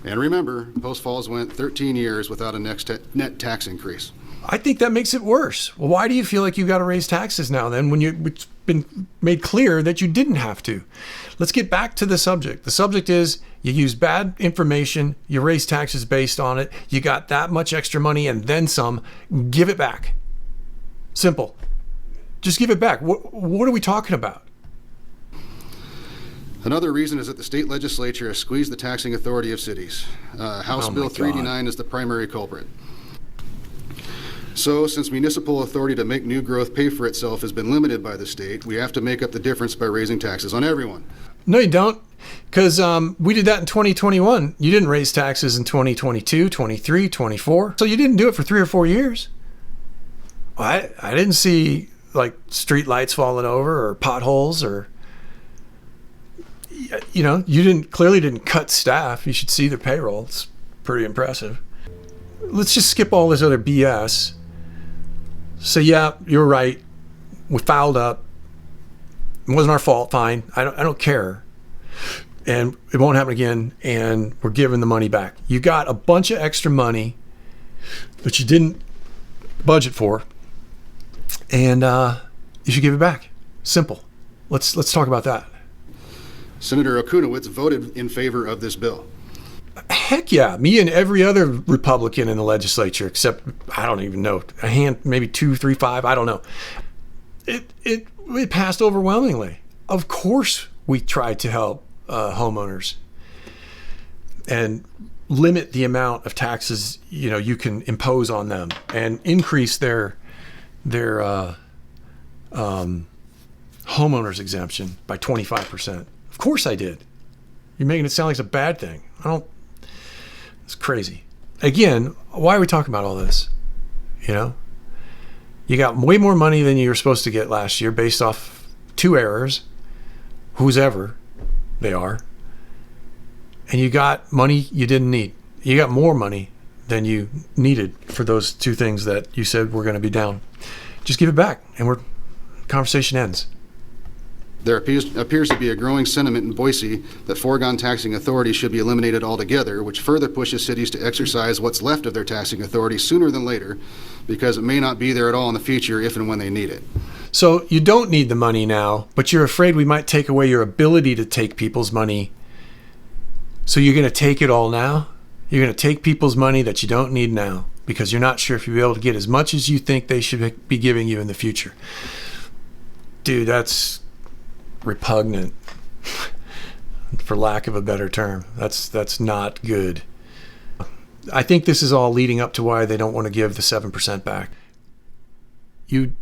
And remember, Post Falls went 13 years without a net tax increase. I think that makes it worse. Well, why do you feel like you got to raise taxes now then when it's been made clear that you didn't have to? Let's get back to the subject. The subject is you use bad information, you raise taxes based on it, you got that much extra money and then some, give it back. Simple. Just give it back. What are we talking about? Another reason is that the state legislature has squeezed the taxing authority of cities. House Bill 389 is the primary culprit. So, since municipal authority to make new growth pay for itself has been limited by the state, we have to make up the difference by raising taxes on everyone. No, you don't. Because we did that in 2021. You didn't raise taxes in 2022, 23, 24. So you didn't do it for 3 or 4 years. I didn't see like street lights falling over or potholes or, you clearly didn't cut staff. You should see their payroll. It's pretty impressive. Let's just skip all this other BS. So yeah, you're right. We fouled up. It wasn't our fault. Fine. I don't care. And it won't happen again. And we're giving the money back. You got a bunch of extra money that you didn't budget for, and you should give it back. Simple. Let's talk about that. Senator Okunowitz voted in favor of this bill. Heck yeah, me and every other Republican in the legislature, except I don't even know, a hand, maybe 2, 3, 5, I don't know. It passed overwhelmingly. Of course, we tried to help homeowners and limit the amount of taxes you can impose on them and increase their homeowners exemption by 25%. Of course I did. You're making it sound like it's a bad thing. It's crazy. Again, why are we talking about all this? You got way more money than you were supposed to get last year based off 2 errors, whoever they are. And you got money you didn't need. You got more money than you needed for those 2 things that you said were going to be down. Just give it back and conversation ends. There appears to be a growing sentiment in Boise that foregone taxing authority should be eliminated altogether, which further pushes cities to exercise what's left of their taxing authority sooner than later, because it may not be there at all in the future if and when they need it. So you don't need the money now, but you're afraid we might take away your ability to take people's money. So you're going to take it all now? You're going to take people's money that you don't need now because you're not sure if you'll be able to get as much as you think they should be giving you in the future. Dude, that's repugnant, for lack of a better term. That's not good. I think this is all leading up to why they don't want to give the 7% back. You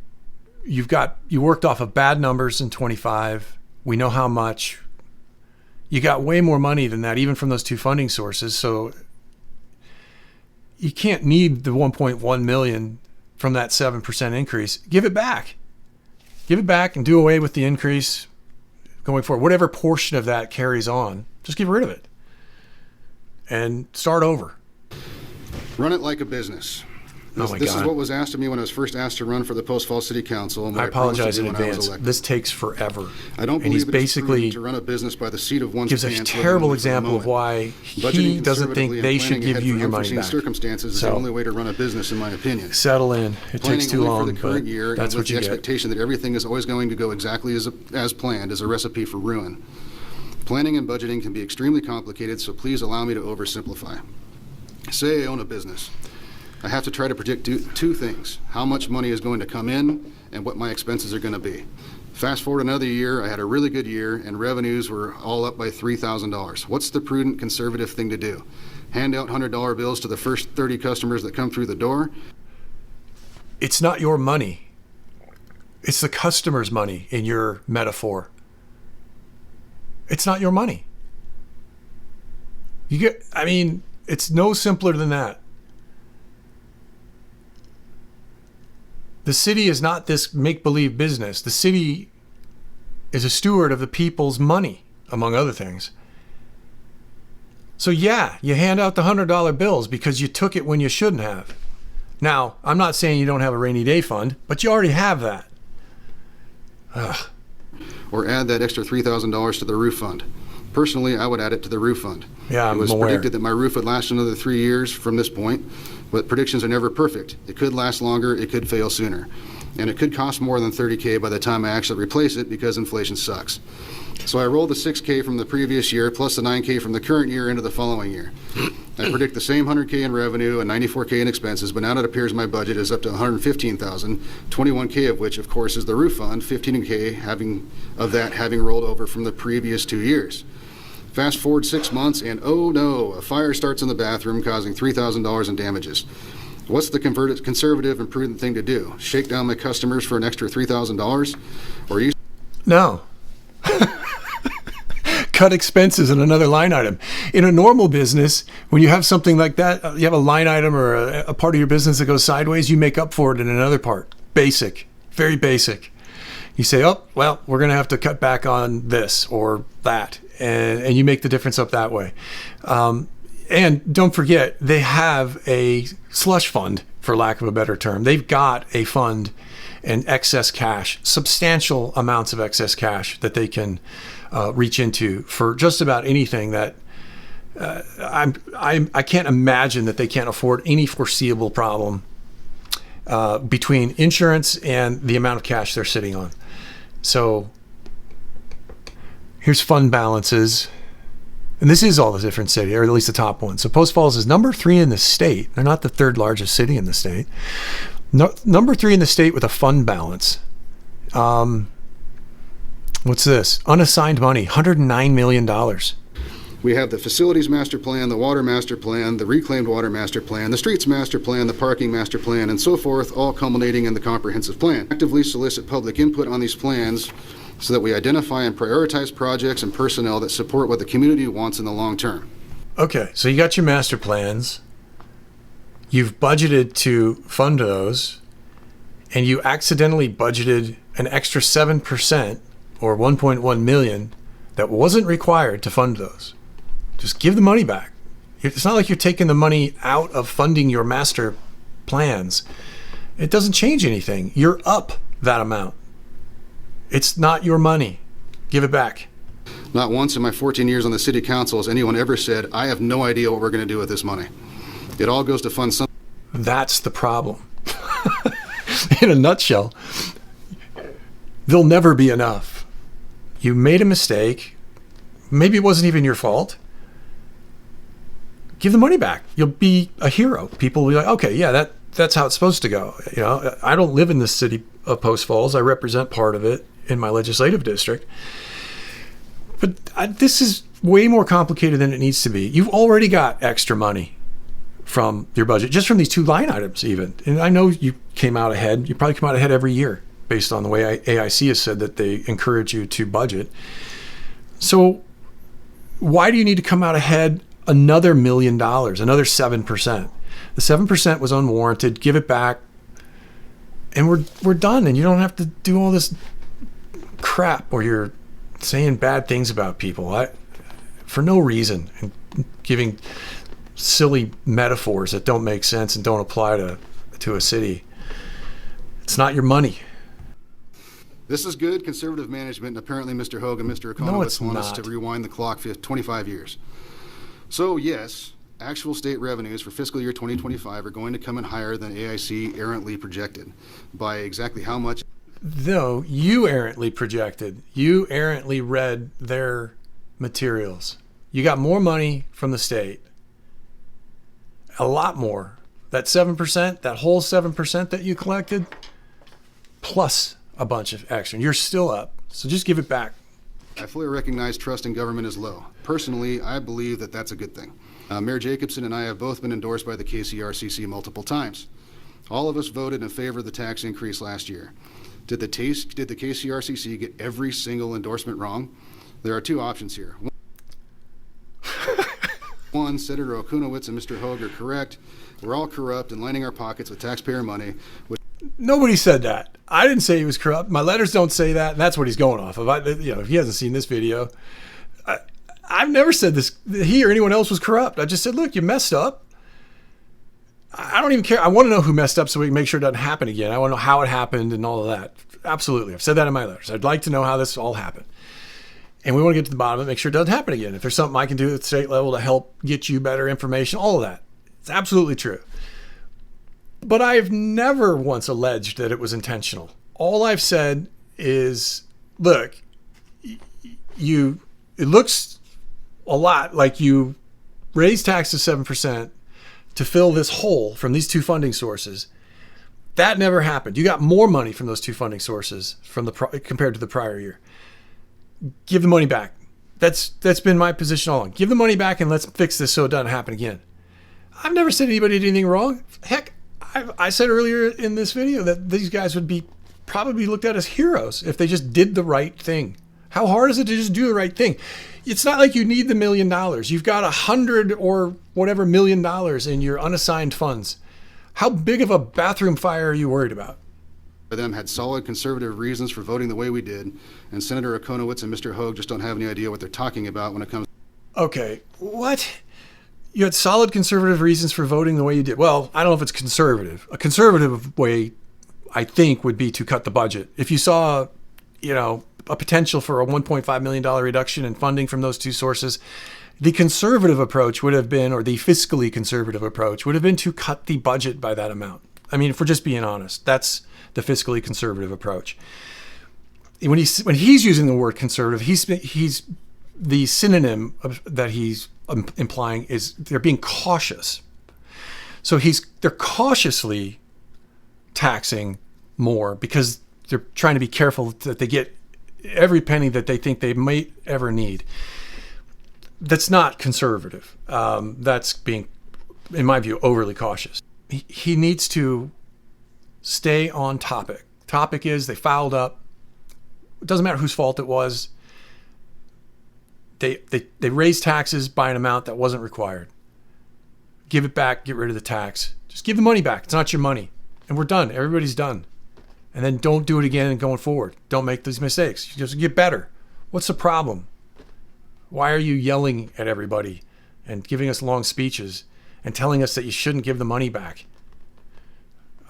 worked off of bad numbers in 25. We know how much. You got way more money than that, even from those 2 funding sources. So you can't need the 1.1 million from that 7% increase. Give it back. Give it back and do away with the increase going forward. Whatever portion of that carries on, just get rid of it and start over. Run it like a business. This is what was asked of me when I was first asked to run for the Post Falls City Council. And I apologize in advance. This takes forever. I don't believe it's prudent to run a business by the seat of one's pants. Gives a terrible example of why he doesn't think they should give you your money back. Circumstances is the only way to run a business, in my opinion. Settle in. It takes too long, for the current year, that's what you get. The expectation that everything is always going to go exactly as planned is a recipe for ruin. Planning and budgeting can be extremely complicated, so please allow me to oversimplify. Say I own a business. I have to try to predict 2 things: how much money is going to come in and what my expenses are going to be. Fast forward another year, I had a really good year and revenues were all up by $3,000. What's the prudent, conservative thing to do? Hand out $100 bills to the first 30 customers that come through the door? It's not your money. It's the customer's money in your metaphor. It's not your money. It's no simpler than that. The city is not this make-believe business. The city is a steward of the people's money, among other things. So yeah, you hand out the $100 bills because you took it when you shouldn't have. Now, I'm not saying you don't have a rainy day fund, but you already have that. Or add that extra $3,000 to the roof fund. Personally, I would add it to the roof fund. Yeah, It was I'm aware. predicted that my roof would last another 3 years from this point, but predictions are never perfect. It could last longer, it could fail sooner. And it could cost more than $30K by the time I actually replace it because inflation sucks. So I rolled the $6K from the previous year plus the $9K from the current year into the following year. I predict the same $100K in revenue and $94K in expenses, but now it appears my budget is up to $115,000, $21K of which, of course, is the roof fund, $15K having rolled over from the previous 2 years. Fast forward 6 months, and oh no, a fire starts in the bathroom, causing $3,000 in damages. What's the conservative and prudent thing to do? Shake down my customers for an extra $3,000? Or use No. Cut expenses in another line item. In a normal business, when you have something like that, you have a line item or a part of your business that goes sideways, you make up for it in another part. Basic, very basic. You say, oh, well, we're going to have to cut back on this or that. And you make the difference up that way. And don't forget, they have a slush fund, for lack of a better term. They've got a fund and excess cash, substantial amounts of excess cash that they can reach into for just about anything that I can't imagine that they can't afford any foreseeable problem between insurance and the amount of cash they're sitting on. So here's fund balances. And this is all the different city, or at least the top one. So Post Falls is number 3 in the state. They're not the 3rd largest city in the state. No, number 3 in the state with a fund balance. What's this? Unassigned money, $109 million. We have the facilities master plan, the water master plan, the reclaimed water master plan, the streets master plan, the parking master plan, and so forth, all culminating in the comprehensive plan. Actively solicit public input on these plans so that we identify and prioritize projects and personnel that support what the community wants in the long term. Okay, so you got your master plans. You've budgeted to fund those, and you accidentally budgeted an extra 7% or 1.1 million that wasn't required to fund those. Just give the money back. It's not like you're taking the money out of funding your master plans. It doesn't change anything. You're up that amount. It's not your money. Give it back. Not once in my 14 years on the city council has anyone ever said, I have no idea what we're going to do with this money. It all goes to fund something. That's the problem. In a nutshell, there'll never be enough. You made a mistake. Maybe it wasn't even your fault. Give the money back. You'll be a hero. People will be like, okay, yeah, that's how it's supposed to go. You know, I don't live in the city of Post Falls. I represent part of it in my legislative district. But this is way more complicated than it needs to be. You've already got extra money from your budget, just from these 2 line items even. And I know you came out ahead. You probably come out ahead every year based on the way AIC has said that they encourage you to budget. So why do you need to come out ahead another $1 million, another 7%? The 7% was unwarranted. Give it back. And we're done. And you don't have to do all this crap where you're saying bad things about people for no reason and giving silly metaphors that don't make sense and don't apply to a city. It's not your money. This is good conservative management, and apparently Mr. Hogue and Mr. Economist want us to rewind the clock 25 years. So yes, actual state revenues for fiscal year 2025 are going to come in higher than AIC errantly projected. By exactly how much? Though you errantly projected, you errantly read their materials. You got more money from the state. A lot more. That 7%, that whole 7% that you collected, plus a bunch of extra. You're still up. So just give it back. I fully recognize trust in government is low. Personally, I believe that that's a good thing. Mayor Jacobson and I have both been endorsed by the KCRCC multiple times. All of us voted in favor of the tax increase last year. Did the KCRCC get every single endorsement wrong? There are 2 options here. One, Senator Okunowitz and Mr. Hogue are correct. We're all corrupt and lining our pockets with taxpayer money. Nobody said that. I didn't say he was corrupt. My letters don't say that. And that's what he's going off of. If he hasn't seen this video, I've never said this. He or anyone else was corrupt. I just said, look, you messed up. I don't even care. I want to know who messed up so we can make sure it doesn't happen again. I want to know how it happened and all of that. Absolutely. I've said that in my letters. I'd like to know how this all happened. And we want to get to the bottom of it, make sure it doesn't happen again. If there's something I can do at the state level to help get you better information, all of that. It's absolutely true. But I've never once alleged that it was intentional. All I've said is, look, it looks a lot like you raised taxes 7% to fill this hole from these two funding sources. That never happened. You got more money from those two funding sources compared to the prior year. Give the money back. That's been my position all along. Give the money back and let's fix this so it doesn't happen again. I've never said anybody did anything wrong. Heck, I said earlier in this video that these guys would be probably looked at as heroes if they just did the right thing. How hard is it to just do the right thing? It's not like you need the $1 million. You've got $100 or whatever $1 million in your unassigned funds. How big of a bathroom fire are you worried about? Them had solid conservative reasons for voting the way we did, and Senator Okonowitz and Mr. Hogue just don't have any idea what they're talking about when it comes. Okay, what? You had solid conservative reasons for voting the way you did. Well, I don't know if it's conservative. A conservative way, I think, would be to cut the budget. If you saw, a potential for a $1.5 million reduction in funding from those two sources, the conservative approach would have been, or the fiscally conservative approach would have been to cut the budget by that amount. I mean, if we're just being honest, that's the fiscally conservative approach. When he's using the word conservative, he's the synonym that he's implying is they're being cautious. So they're cautiously taxing more because they're trying to be careful that they get every penny that they think they might ever need. That's not conservative. That's being, in my view, overly cautious. He needs to stay on topic. Topic is they fouled up. It doesn't matter whose fault it was. They raised taxes by an amount that wasn't required. Give it back. Get rid of the tax. Just give the money back. It's not your money. And we're done. Everybody's done. And then don't do it again and going forward. Don't make these mistakes. You just get better. What's the problem? Why are you yelling at everybody and giving us long speeches and telling us that you shouldn't give the money back?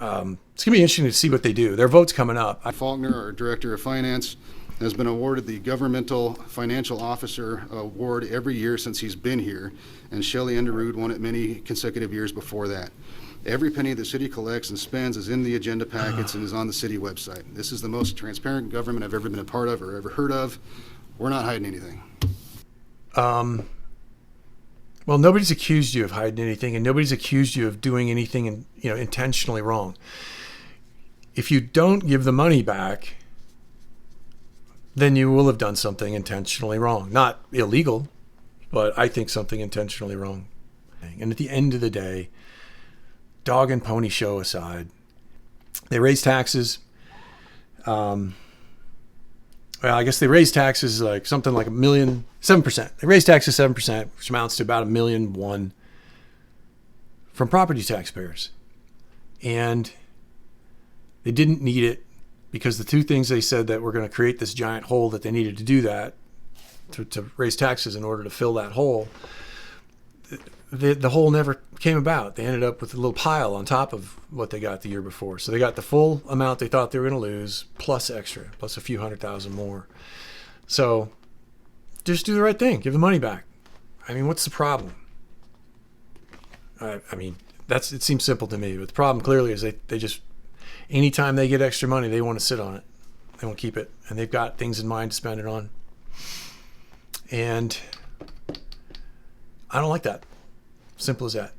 It's going to be interesting to see what they do. Their vote's coming up. Faulkner, our Director of Finance, has been awarded the Governmental Financial Officer Award every year since he's been here, and Shelley Underwood won it many consecutive years before that. Every penny the city collects and spends is in the agenda packets and is on the city website. This is the most transparent government I've ever been a part of or ever heard of. We're not hiding anything. Well, nobody's accused you of hiding anything, and nobody's accused you of doing anything intentionally wrong. If you don't give the money back, then you will have done something intentionally wrong. Not illegal, but I think something intentionally wrong. And at the end of the day, dog and pony show aside, they raise taxes. Well, I guess they raise taxes like something like 7%. They raise taxes 7%, which amounts to about $1.1 million from property taxpayers. And they didn't need it because the two things they said that were going to create this giant hole that they needed to do that, to raise taxes in order to fill that hole, the hole never came about. They ended up with a little pile on top of what they got the year before. So they got the full amount they thought they were going to lose, plus extra, plus a few $100,000 more. So just do the right thing. Give the money back. I mean, what's the problem? I mean, it seems simple to me, but the problem clearly is they just, anytime they get extra money, they want to sit on it. They want to keep it. And they've got things in mind to spend it on. And I don't like that. Simple as that.